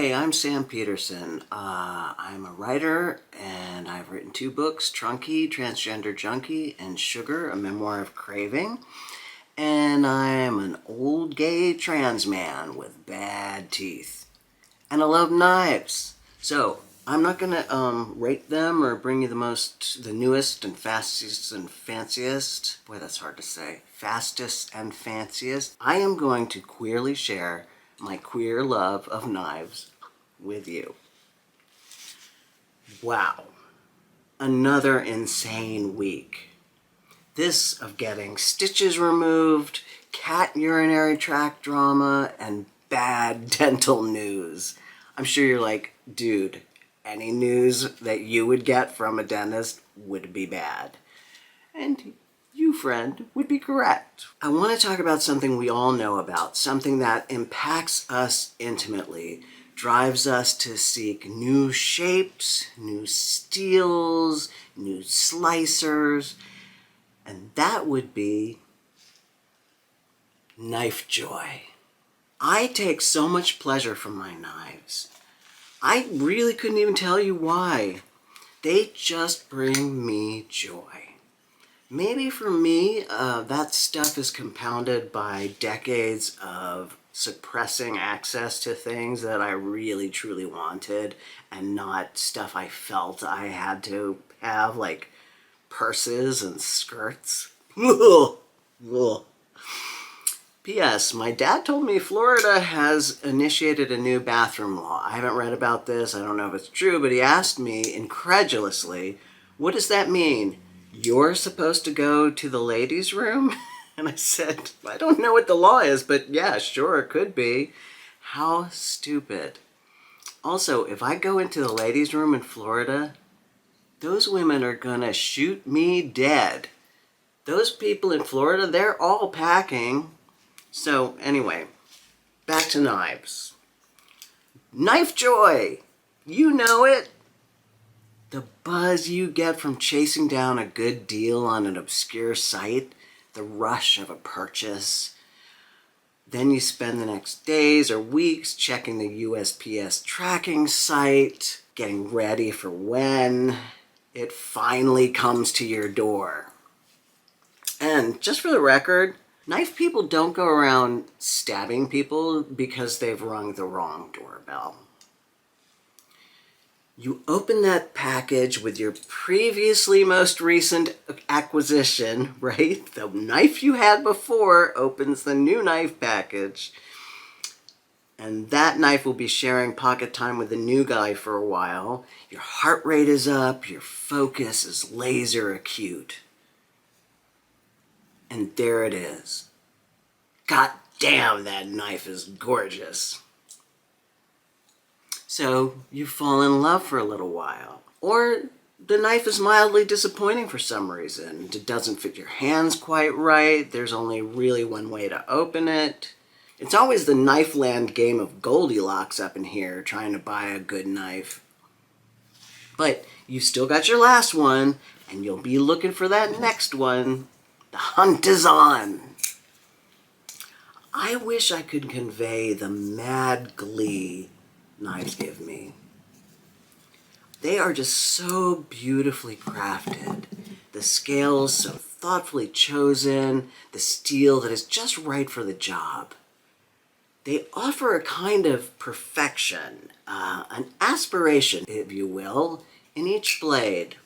Hey, I'm Sam Peterson. I'm a writer, and I've written 2 books, Trunky, Transgender Junkie, and Sugar, a memoir of craving. And I'm an old gay trans man with bad teeth. And I love knives. So, I'm not going to rate them or bring you the newest and fastest and fanciest. Boy, that's hard to say. Fastest and fanciest. I am going to queerly share my queer love of knives with you. Wow. Another insane week. This of getting stitches removed, cat urinary tract drama, and bad dental news. I'm sure you're like, dude, any news that you would get from a dentist would be bad. And you, friend, would be correct. I want to talk about something we all know about, something that impacts us intimately, drives us to seek new shapes, new steels, new slicers, and that would be knife joy. I take so much pleasure from my knives. I really couldn't even tell you why. They just bring me joy. Maybe for me, that stuff is compounded by decades of suppressing access to things that I really truly wanted and not stuff I felt I had to have, like purses and skirts. Ugh. Ugh. P.S. My dad told me Florida has initiated a new bathroom law. I haven't read about this. I don't know if it's true, but he asked me incredulously, what does that mean? You're supposed to go to the ladies' room? And I said, I don't know what the law is, but yeah, sure, it could be. How stupid. Also, if I go into the ladies' room in Florida, those women are gonna shoot me dead. Those people in Florida, they're all packing. So anyway, back to knives. Knife joy! You know it. The buzz you get from chasing down a good deal on an obscure site, the rush of a purchase. Then you spend the next days or weeks checking the USPS tracking site, getting ready for when it finally comes to your door. And just for the record, knife people don't go around stabbing people because they've rung the wrong doorbell. You open that package with your previously most recent acquisition, right? The knife you had before opens the new knife package. And that knife will be sharing pocket time with the new guy for a while. Your heart rate is up, your focus is laser acute. And there it is. God damn, that knife is gorgeous. So you fall in love for a little while. Or the knife is mildly disappointing for some reason. It doesn't fit your hands quite right. There's only really one way to open it. It's always the knife land game of Goldilocks up in here, trying to buy a good knife. But you still got your last one, and you'll be looking for that next one. The hunt is on. I wish I could convey the mad glee knives give me. They are just so beautifully crafted. The scales so thoughtfully chosen, the steel that is just right for the job. They offer a kind of perfection, an aspiration, if you will, in each blade.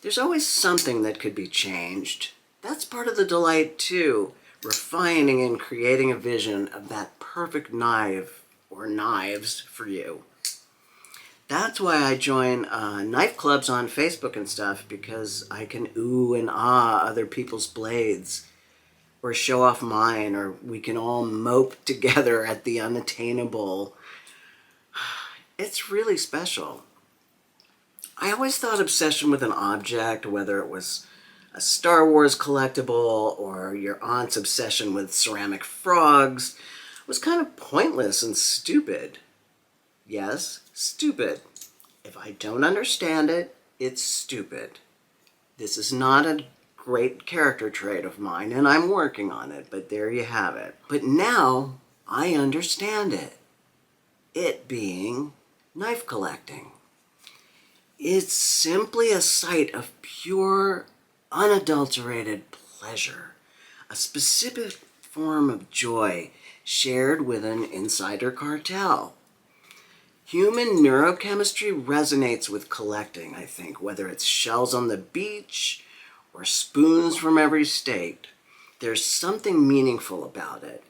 There's always something that could be changed. That's part of the delight too, refining and creating a vision of that perfect knife or knives for you. That's why I join knife clubs on Facebook and stuff, because I can ooh and ah other people's blades, or show off mine, or we can all mope together at the unattainable. It's really special. I always thought obsession with an object, whether it was a Star Wars collectible or your aunt's obsession with ceramic frogs, was kind of pointless and stupid. Yes, stupid. If I don't understand it, it's stupid. This is not a great character trait of mine, and I'm working on it, but there you have it. But now I understand it. it being knife collecting. It's simply a sight of pure, unadulterated pleasure, a specific form of joy shared with an insider cartel. Human neurochemistry resonates with collecting, I think, whether it's shells on the beach or spoons from every state. There's something meaningful about it,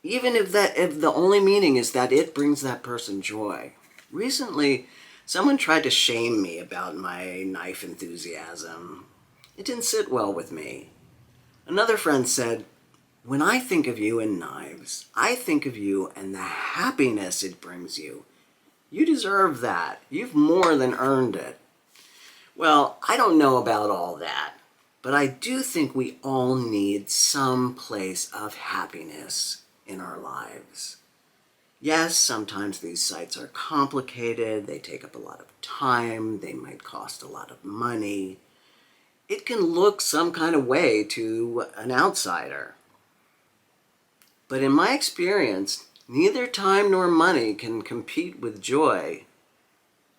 even if the only meaning is that it brings that person joy. Recently, someone tried to shame me about my knife enthusiasm. It didn't sit well with me. Another friend said, "When I think of you and knives, I think of you and the happiness it brings you. You deserve that. You've more than earned it." Well, I don't know about all that, but I do think we all need some place of happiness in our lives. Yes, sometimes these sites are complicated, they take up a lot of time, they might cost a lot of money. It can look some kind of way to an outsider. But in my experience, neither time nor money can compete with joy,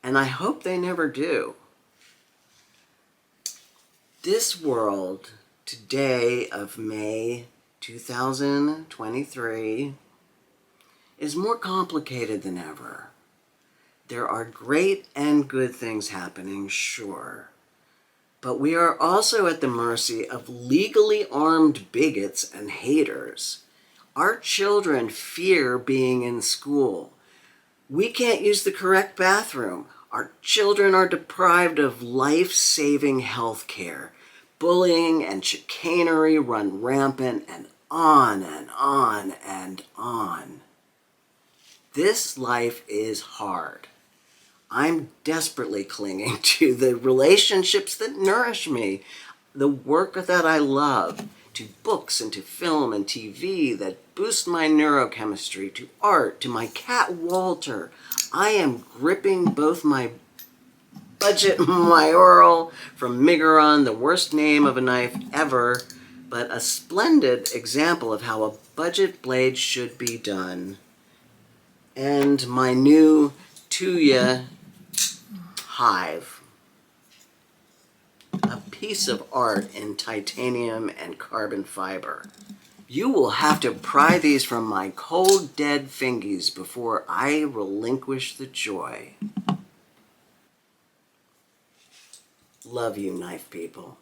and I hope they never do. This world today of May 2023 is more complicated than ever. There are great and good things happening, sure, but we are also at the mercy of legally armed bigots and haters. Our children fear being in school. We can't use the correct bathroom. Our children are deprived of life-saving health care. Bullying and chicanery run rampant, and on and on and on. This life is hard. I'm desperately clinging to the relationships that nourish me, the work that I love, to books and to film and TV that boost my neurochemistry, to art, to my cat Walter. I am gripping both my budget Moyarl from Miguron, the worst name of a knife ever, but a splendid example of how a budget blade should be done, and my new Tuya Hive, a piece of art in titanium and carbon fiber. You will have to pry these from my cold, dead fingies before I relinquish the joy. Love you, knife people.